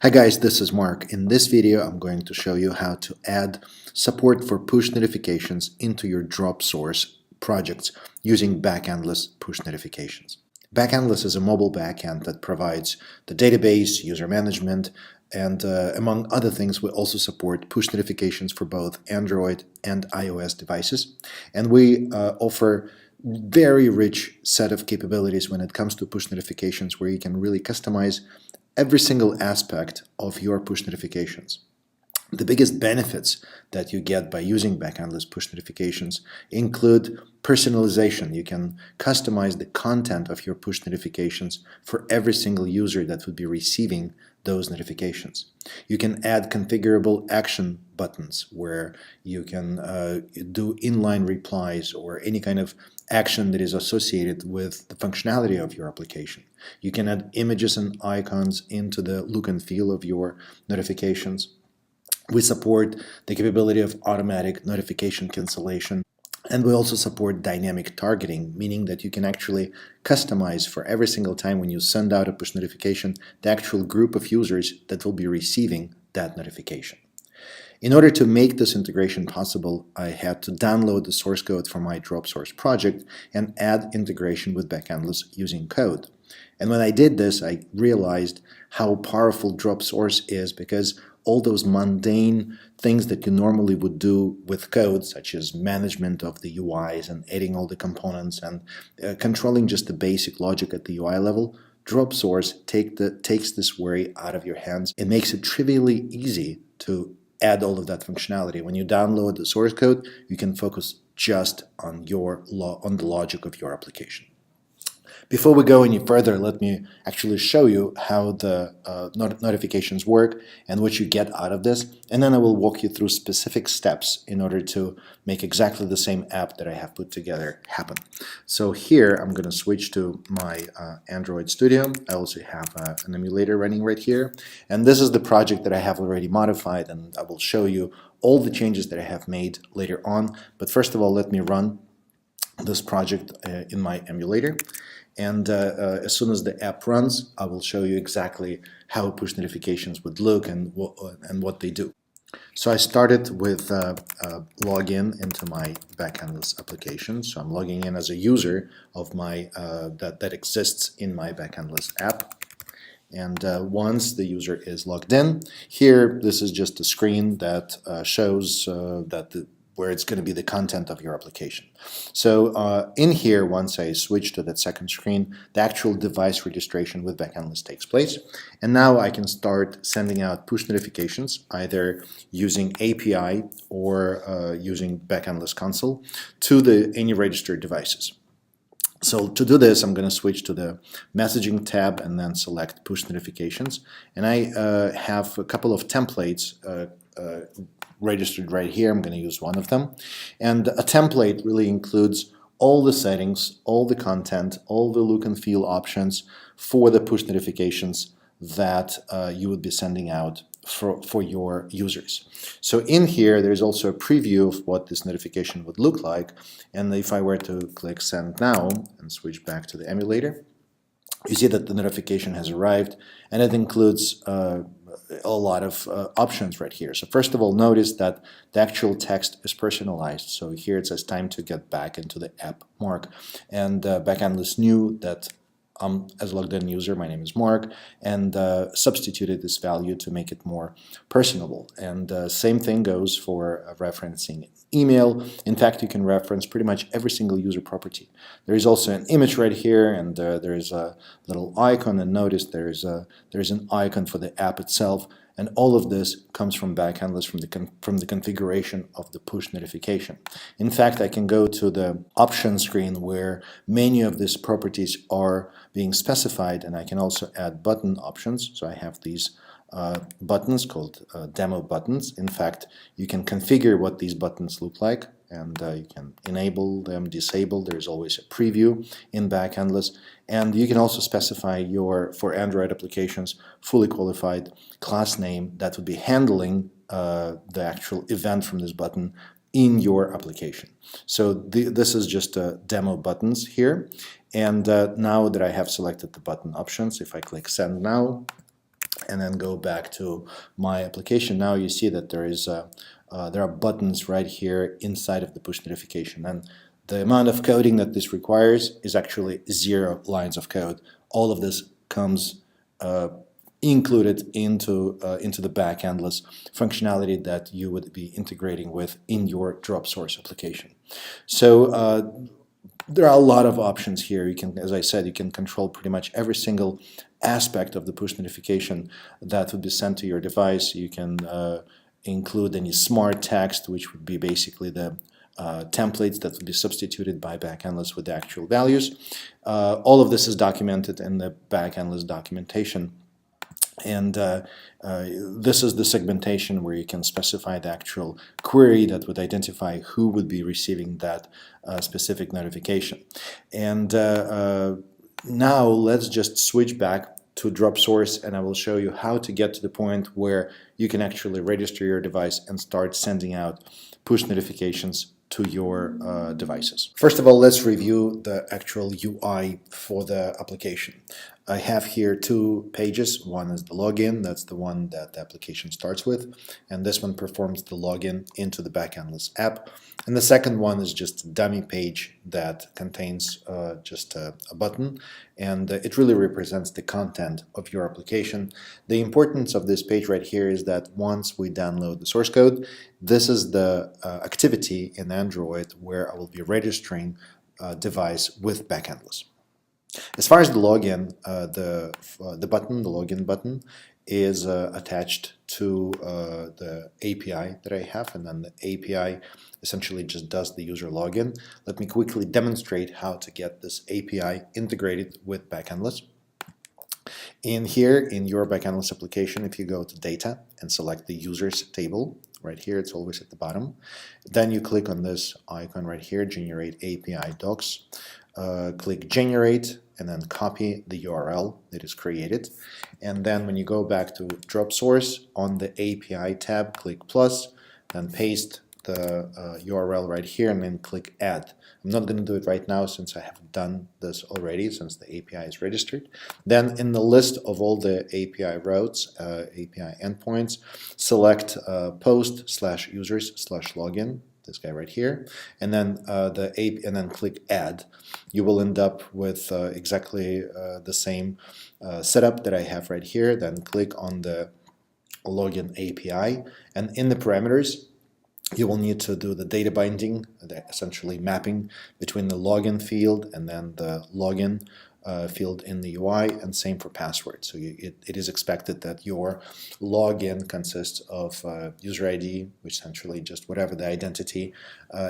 Hi guys, this is Mark. In this video, I'm going to show you how to add support for push notifications into your Dropsource projects using Backendless push notifications. Backendless is a mobile backend that provides the database, user management, and among other things, we also support push notifications for both Android and iOS devices. And we offer very rich set of capabilities when it comes to push notifications, where you can really customize every single aspect of your push notifications. The biggest benefits that you get by using Backendless push notifications include personalization. You can customize the content of your push notifications for every single user that would be receiving those notifications. You can add configurable action buttons where you can do inline replies or any kind of action that is associated with the functionality of your application. You can add images and icons into the look and feel of your notifications. We support the capability of automatic notification cancellation, and we also support dynamic targeting, meaning that you can actually customize for every single time when you send out a push notification the actual group of users that will be receiving that notification. In order to make this integration possible, I had to download the source code for my Dropsource project and add integration with Backendless using code. And when I did this, I realized how powerful Dropsource is, because all those mundane things that you normally would do with code, such as management of the UIs and adding all the components and controlling just the basic logic at the UI level, Dropsource takes this worry out of your hands and makes it trivially easy to add all of that functionality. When you download the source code, you can focus just on the logic of your application. Before we go any further, let me actually show you how the notifications work and what you get out of this, and then I will walk you through specific steps in order to make exactly the same app that I have put together happen. So here I'm going to switch to my Android Studio. I also have an emulator running right here, and this is the project that I have already modified, and I will show you all the changes that I have made later on. But first of all, let me run this project in my emulator. And as soon as the app runs, I will show you exactly how push notifications would look and what they do. So I started with login into my Backendless application. So I'm logging in as a user of my that exists in my Backendless app. And once the user is logged in, here this is just a screen that shows where it's going to be the content of your application. So in here, once I switch to that second screen, the actual device registration with Backendless takes place. And now I can start sending out push notifications, either using API or using Backendless console to any registered devices. So to do this, I'm going to switch to the messaging tab and then select push notifications. And I have a couple of templates registered right here. I'm going to use one of them. And a template really includes all the settings, all the content, all the look and feel options for the push notifications that you would be sending out for your users. So in here, there's also a preview of what this notification would look like. And if I were to click Send Now and switch back to the emulator, you see that the notification has arrived, and it includes a lot of options right here. So first of all, notice that the actual text is personalized. So here it says time to get back into the app, Mark. And Backendless knew that as a logged in user, my name is Mark, and substituted this value to make it more personable. And same thing goes for referencing email. In fact, you can reference pretty much every single user property. There is also an image right here, and there is a little icon, and notice there's an icon for the app itself. And all of this comes from Backendless, from the configuration of the push notification. In fact, I can go to the options screen where many of these properties are being specified, and I can also add button options. So I have these buttons called demo buttons. In fact, you can configure what these buttons look like, and you can enable them, disable. There's always a preview in Backendless, and you can also specify for Android applications, fully qualified class name that would be handling the actual event from this button in your application. So this is just demo buttons here, and now that I have selected the button options, if I click Send Now, and then go back to my application, now you see that there are buttons right here inside of the push notification, and the amount of coding that this requires is actually 0 lines of code. All of this comes included into the Backendless functionality that you would be integrating with in your Dropsource application. So there are a lot of options here. You can, as I said, you can control pretty much every single aspect of the push notification that would be sent to your device. You can include any smart text, which would be basically the templates that would be substituted by Backendless with the actual values. All of this is documented in the Backendless documentation. And this is the segmentation where you can specify the actual query that would identify who would be receiving that specific notification. And now let's just switch back to Dropsource, and I will show you how to get to the point where you can actually register your device and start sending out push notifications to your devices. First of all, let's review the actual UI for the application. I have here 2 pages. One is the login, that's the one that the application starts with, and this one performs the login into the Backendless app. And the second one is just a dummy page that contains just a button, and it really represents the content of your application. The importance of this page right here is that once we download the source code, this is the activity in Android where I will be registering a device with Backendless. As far as the login, the login button, is attached to the API that I have, and then the API essentially just does the user login. Let me quickly demonstrate how to get this API integrated with Backendless. In here, in your Backendless application, if you go to Data and select the Users table, right here, it's always at the bottom, then you click on this icon right here, Generate API Docs. Click Generate, and then copy the URL that is created. And then when you go back to Dropsource, on the API tab, click plus, then paste the URL right here, and then click Add. I'm not going to do it right now since I have done this already, since the API is registered. Then in the list of all the API routes, API endpoints, select post/users/login, this guy right here, and then and then click Add. You will end up with exactly the same setup that I have right here. Then click on the login API, and in the parameters, you will need to do the data binding, essentially mapping between the login field and then the login field in the UI, and same for password. So it is expected that your login consists of user ID, which essentially just whatever the identity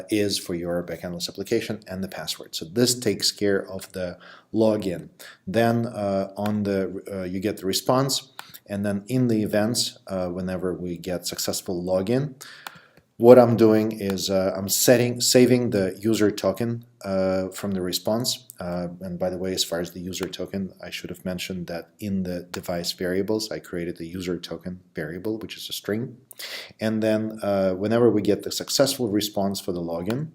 is for your Backendless application, and the password. So this takes care of the login. Then you get the response, and then in the events, whenever we get successful login, what I'm doing is I'm saving the user token from the response. And by the way, as far as the user token, I should have mentioned that in the device variables, I created the user token variable, which is a string. And then whenever we get the successful response for the login,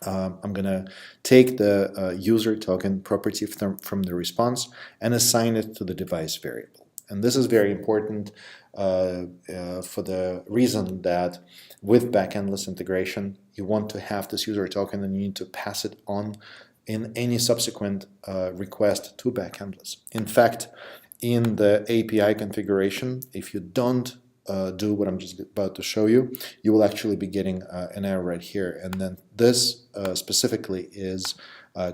I'm going to take the user token property from the response and assign it to the device variable. And this is very important for the reason that with Backendless integration, you want to have this user token and you need to pass it on in any subsequent request to Backendless. In fact, in the API configuration, if you don't do what I'm just about to show you, you will actually be getting an error right here. And then this specifically is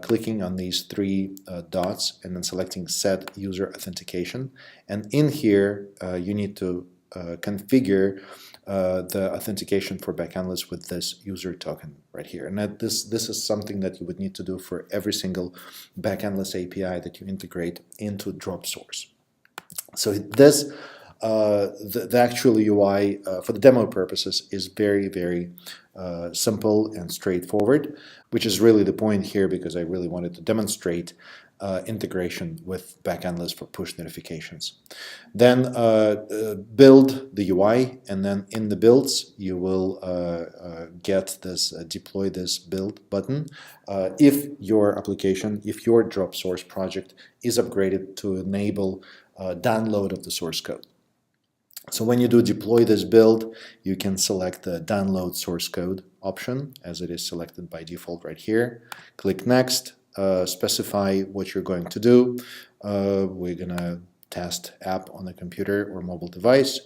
clicking on these 3 dots and then selecting Set User Authentication. And in here, you need to configure the authentication for Backendless with this user token right here. And this is something that you would need to do for every single Backendless API that you integrate into Dropsource. So this the actual UI for the demo purposes is very, very simple and straightforward, which is really the point here, because I really wanted to demonstrate integration with Backendless for push notifications. Then build the UI, and then in the builds you will get this deploy this build button if your application, if your Dropsource project is upgraded to enable download of the source code. So when you do deploy this build, you can select the download source code option, as it is selected by default right here. Click next, specify what you're going to do. We're gonna test app on a computer or mobile device.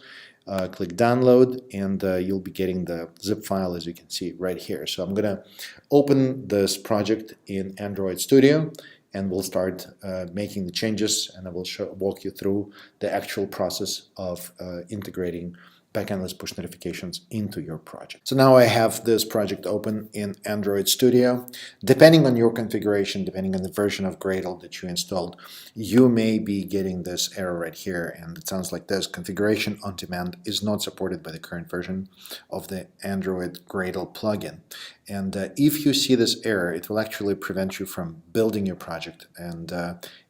Click download, and you'll be getting the zip file, as you can see right here. So I'm gonna open this project in Android Studio, and we'll start making the changes, and I will walk you through the actual process of integrating Backendless push notifications into your project. So now I have this project open in Android Studio. Depending on your configuration, depending on the version of Gradle that you installed, you may be getting this error right here, and it sounds like this: configuration on demand is not supported by the current version of the Android Gradle plugin. And if you see this error, it will actually prevent you from building your project. And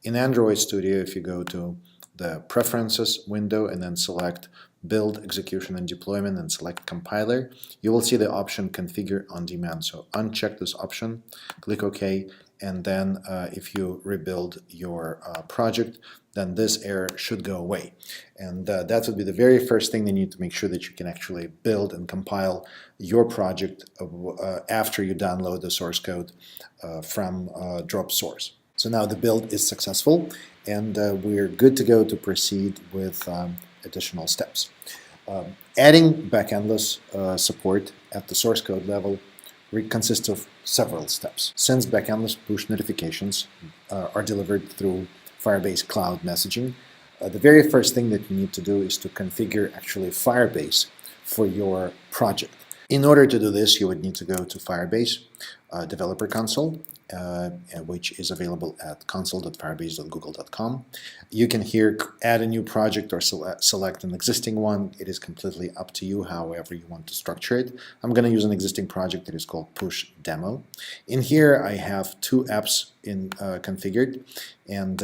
in Android Studio, if you go to the Preferences window and then select Build, Execution, and Deployment and select Compiler, you will see the option Configure on Demand. So uncheck this option, click OK, and then if you rebuild your project, then this error should go away. And that would be the very first thing. They need to make sure that you can actually build and compile your project after you download the source code from Dropsource. So now the build is successful, and we're good to go to proceed with additional steps. Adding Backendless support at the source code level consists of several steps. Since Backendless push notifications are delivered through Firebase Cloud Messaging, the very first thing that you need to do is to configure actually Firebase for your project. In order to do this, you would need to go to Firebase Developer Console, which is available at console.firebase.google.com. You can here add a new project or select an existing one. It is completely up to you, however you want to structure it. I'm going to use an existing project that is called Push Demo. In here, I have two apps configured, and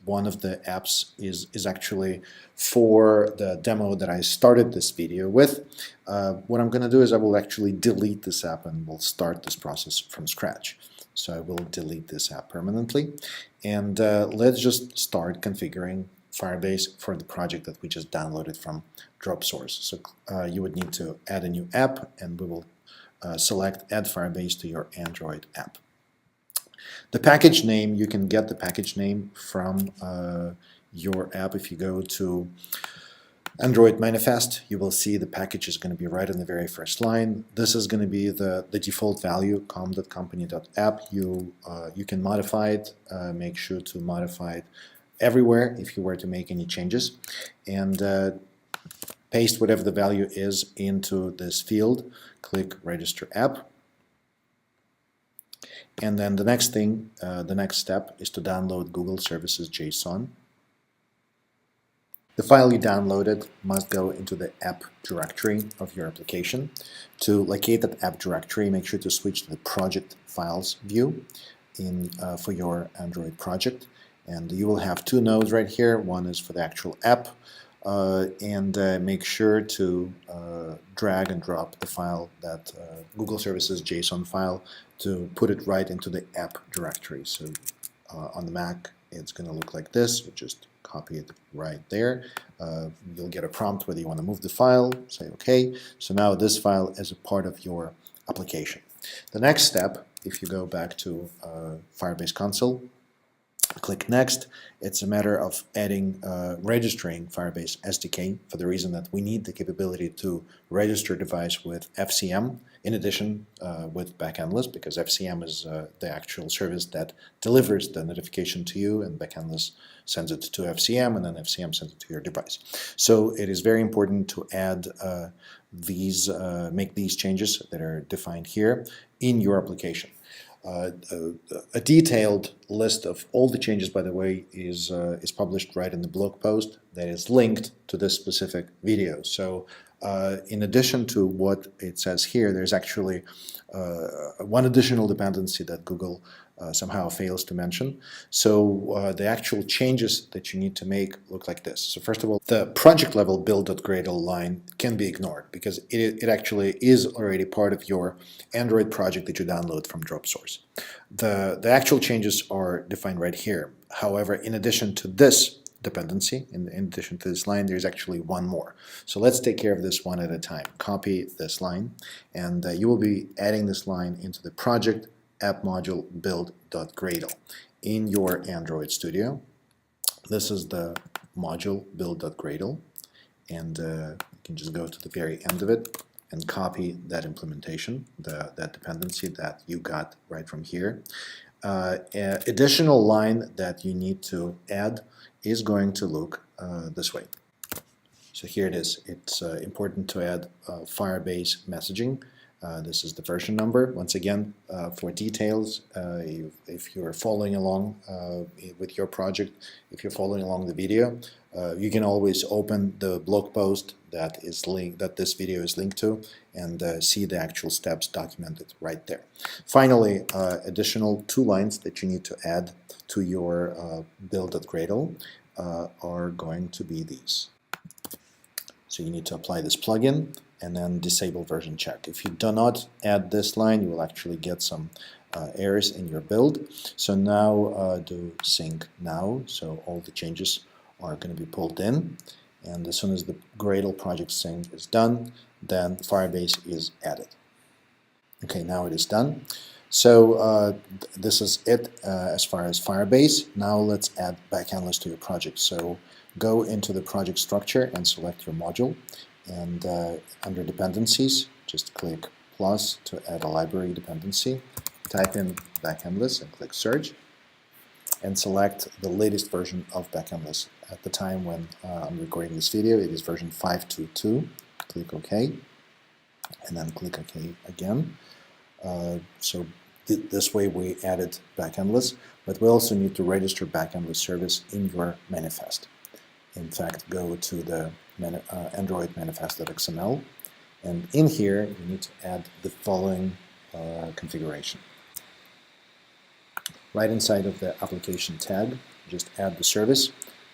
one of the apps is actually for the demo that I started this video with. What I'm going to do is I will actually delete this app and we'll start this process from scratch. So I will delete this app permanently, and let's just start configuring Firebase for the project that we just downloaded from Dropsource. So you would need to add a new app, and we will select Add Firebase to your Android app. The package name, you can get the package name from your app. If you go to Android Manifest, you will see the package is going to be right in the very first line. This is going to be the default value, com.company.app. You can modify it, make sure to modify it everywhere if you were to make any changes, and paste whatever the value is into this field. Click Register App. And then the next thing, the next step is to download Google Services JSON. The file you downloaded must go into the app directory of your application. To locate that app directory, make sure to switch to the project files view for your Android project. And you will have two nodes right here. One is for the actual app, and make sure to drag and drop the file, that Google Services JSON file, to put it right into the app directory. So on the Mac, it's going to look like this. You just copy it right there. You'll get a prompt whether you want to move the file, say OK. So now this file is a part of your application. The next step, if you go back to Firebase console, click Next. It's a matter of registering Firebase SDK, for the reason that we need the capability to register a device with FCM in addition with Backendless, because FCM is the actual service that delivers the notification to you, and Backendless sends it to FCM, and then FCM sends it to your device. So it is very important to add make these changes that are defined here in your application. A detailed list of all the changes, by the way, is published right in the blog post that is linked to this specific video. So in addition to what it says here, there's actually one additional dependency that Google somehow fails to mention. So the actual changes that you need to make look like this. So first of all, the project level build.gradle line can be ignored, because it actually is already part of your Android project that you download from Dropsource. The actual changes are defined right here. However, in addition to this dependency. In addition to this line, there's actually one more. So let's take care of this one at a time. Copy this line, and you will be adding this line into the project app module build.gradle in your Android Studio. This is the module build.gradle, and you can just go to the very end of it and copy that implementation, that dependency that you got right from here. Additional line that you need to add is going to look this way. So here it is. It's important to add Firebase messaging. This is the version number. Once again, for details, if you're following along with your project, if you're following along the video, you can always open the blog post that this video is linked to and see the actual steps documented right there. Finally, additional 2 lines that you need to add to your build.gradle are going to be these. So you need to apply this plugin and then disable version check. If you do not add this line, you will actually get some errors in your build. So now do sync now, so all the changes are going to be pulled in, and as soon as the Gradle project sync is done, then Firebase is added. Okay, now it is done. So this is it as far as Firebase. Now let's add Backendless to your project. So go into the project structure and select your module, and under dependencies, just click plus to add a library dependency. Type in Backendless and click search, and select the latest version of Backendless. At the time when I'm recording this video, it is version 5.2.2. Click OK, and then click OK again. So this way we added Backendless, but we also need to register Backendless service in your manifest. In fact, go to the Android manifest.xml, and in here you need to add the following configuration. Right inside of the application tag, just add the service,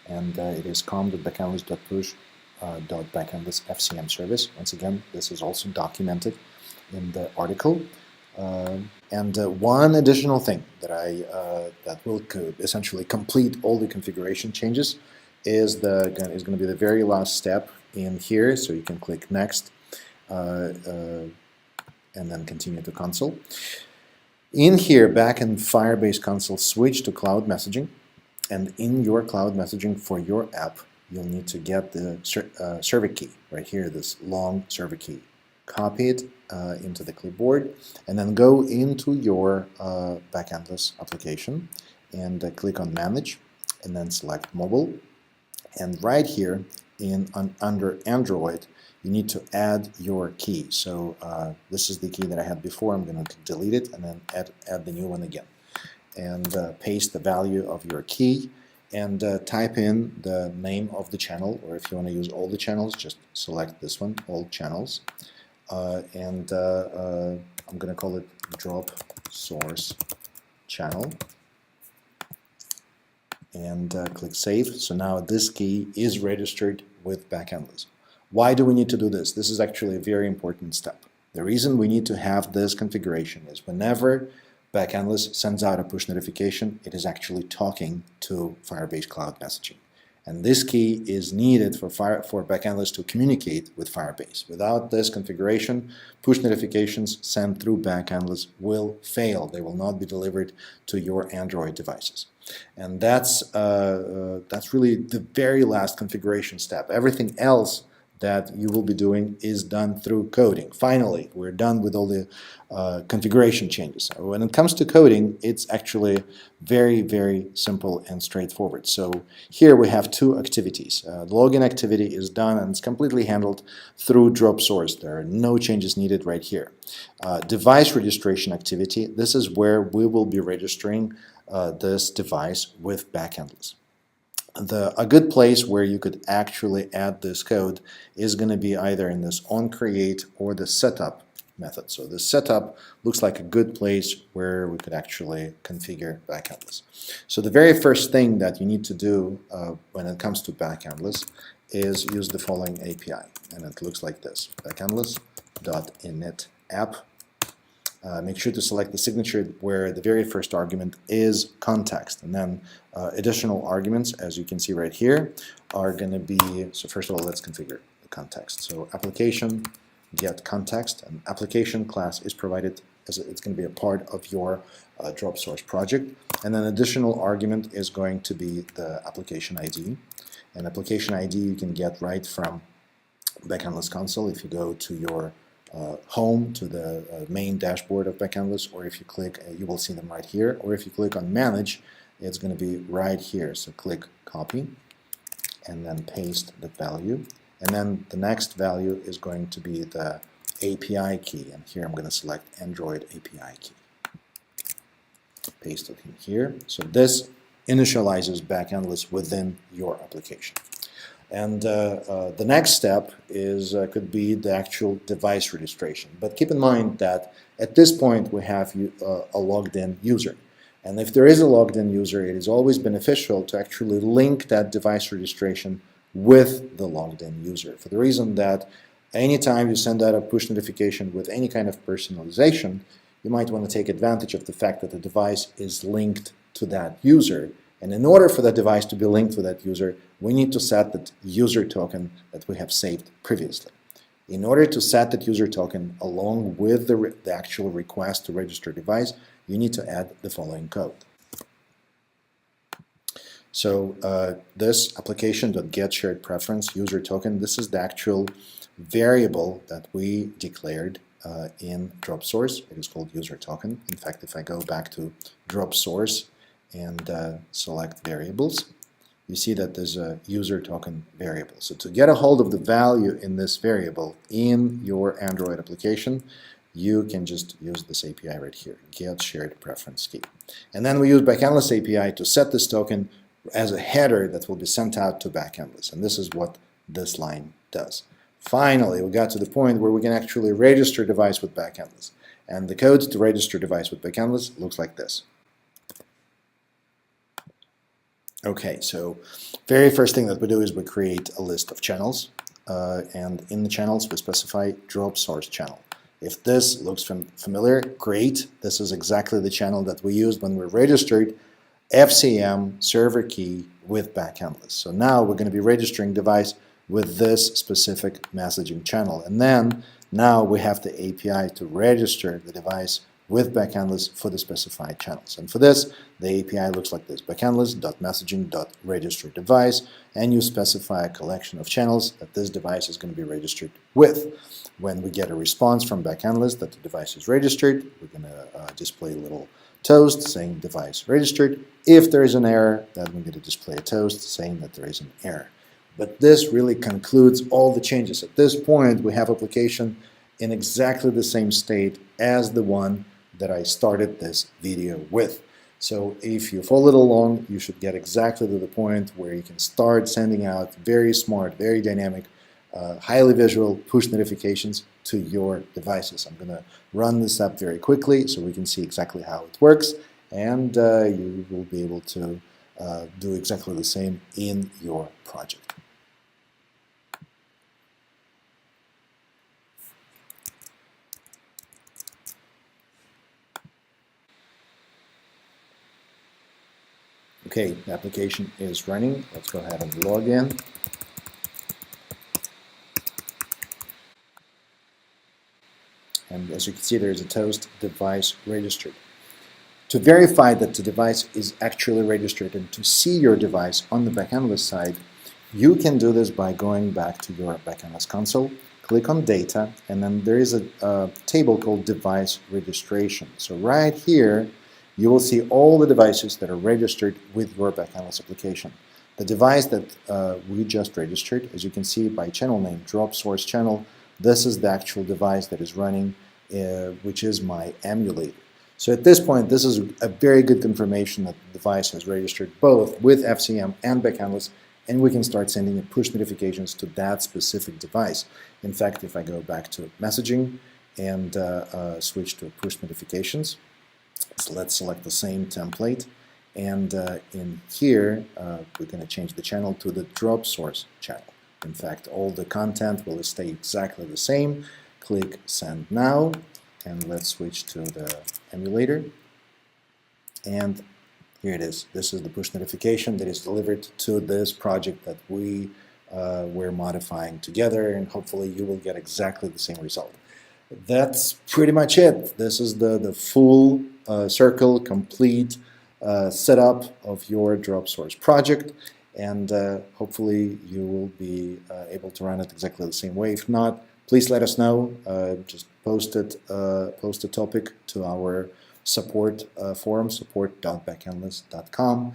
and it is com.backendless.push.backendless FCM service. Once again, this is also documented in the article. And one additional thing that will essentially complete all the configuration changes is going to be the very last step in here. So you can click next and then continue to console. In here, back in Firebase console, switch to cloud messaging, and in your cloud messaging for your app, you'll need to get the server key right here, this long server key. Copy it into the clipboard, and then go into your Backendless application and click on Manage, and then select Mobile. And right here under Android, you need to add your key. So this is the key that I had before. I'm going to delete it and then add the new one again. And paste the value of your key and type in the name of the channel, or if you want to use all the channels, just select this one, all channels. And I'm going to call it Dropsource channel. And click Save. So now this key is registered with Backendless. Why do we need to do this? This is actually a very important step. The reason we need to have this configuration is whenever Backendless sends out a push notification, it is actually talking to Firebase Cloud Messaging. And this key is needed for Backendless to communicate with Firebase. Without this configuration, push notifications sent through Backendless will fail. They will not be delivered to your Android devices. And that's really the very last configuration step. Everything else that you will be doing is done through coding. Finally, we're done with all the configuration changes. When it comes to coding, it's actually very, very simple and straightforward. So here we have 2 activities. The login activity is done and it's completely handled through Dropsource. There are no changes needed right here. Device registration activity, this is where we will be registering this device with Backendless. A good place where you could actually add this code is going to be either in this onCreate or the setup method. So the setup looks like a good place where we could actually configure Backendless. So the very first thing that you need to do when it comes to Backendless is use the following API, and it looks like this: backendless.init app, Make sure to select the signature where the very first argument is context, and then additional arguments, as you can see right here, are going to be, so first of all, let's configure the context. So application get context, and application class is provided as it's going to be a part of your Dropsource project, and then additional argument is going to be the application ID, and application ID you can get right from Backendless console if you go to your home, to the main dashboard of Backendless, or if you click, you will see them right here, or if you click on manage, it's going to be right here. So click copy and then paste the value, and then the next value is going to be the API key, and here I'm going to select Android API key. Paste it in here. So this initializes Backendless within your application. And the next step is could be the actual device registration. But keep in mind that at this point we have a logged-in user. And if there is a logged-in user, it is always beneficial to actually link that device registration with the logged-in user, for the reason that anytime you send out a push notification with any kind of personalization, you might want to take advantage of the fact that the device is linked to that user. And in order for that device to be linked to that user, we need to set that user token that we have saved previously. In order to set that user token along with the actual request to register device, you need to add the following code. So this application.getSharedPreference user token, this is the actual variable that we declared in Dropsource. It is called user token. In fact, if I go back to Dropsource and select variables, you see that there's a user token variable. So to get a hold of the value in this variable in your Android application, you can just use this API right here, getSharedPreference key. And then we use Backendless API to set this token as a header that will be sent out to Backendless. And this is what this line does. Finally, we got to the point where we can actually register device with Backendless. And the code to register device with Backendless looks like this. Okay, so very first thing that we do is we create a list of channels, and in the channels we specify Dropsource channel. If this looks familiar, great. This is exactly the channel that we used when we registered FCM server key with Backendless. So now we're going to be registering device with this specific messaging channel, and then now we have the API to register the device with Backendless for the specified channels. And for this, the API looks like this: backendless.messaging.registerDevice, and you specify a collection of channels that this device is going to be registered with. When we get a response from Backendless that the device is registered, we're going to display a little toast saying device registered. If there is an error, then we're going to display a toast saying that there is an error. But this really concludes all the changes. At this point, we have application in exactly the same state as the one that I started this video with. So if you follow it along, you should get exactly to the point where you can start sending out very smart, very dynamic, highly visual push notifications to your devices. I'm going to run this up very quickly so we can see exactly how it works, and you will be able to do exactly the same in your project. Okay, the application is running. Let's go ahead and log in. And as you can see, there's a toast device registered. To verify that the device is actually registered and to see your device on the Backendless side, you can do this by going back to your Backendless console, click on data, and then there is a table called device registration. So right here, you will see all the devices that are registered with your Backendless application. The device that we just registered, as you can see by channel name, Dropsource channel, this is the actual device that is running, which is my emulator. So at this point, this is a very good confirmation that the device has registered both with FCM and Backendless, and we can start sending push notifications to that specific device. In fact, if I go back to messaging and switch to push notifications, so let's select the same template, and in here we're going to change the channel to the Dropsource channel. In fact, all the content will stay exactly the same. Click Send Now, And let's switch to the emulator. And here it is. This is the push notification that is delivered to this project that we were modifying together, and hopefully you will get exactly the same result. That's pretty much it. This is the full circle, complete setup of your Dropsource project, and hopefully you will be able to run it exactly the same way. If not, please let us know. Just post a topic to our support forum, support.backendless.com.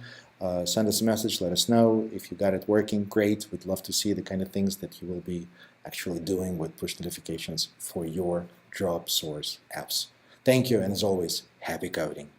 Send us a message, let us know. If you got it working, great. We'd love to see the kind of things that you will be actually doing with push notifications for your Dropsource apps. Thank you, and as always, happy coding.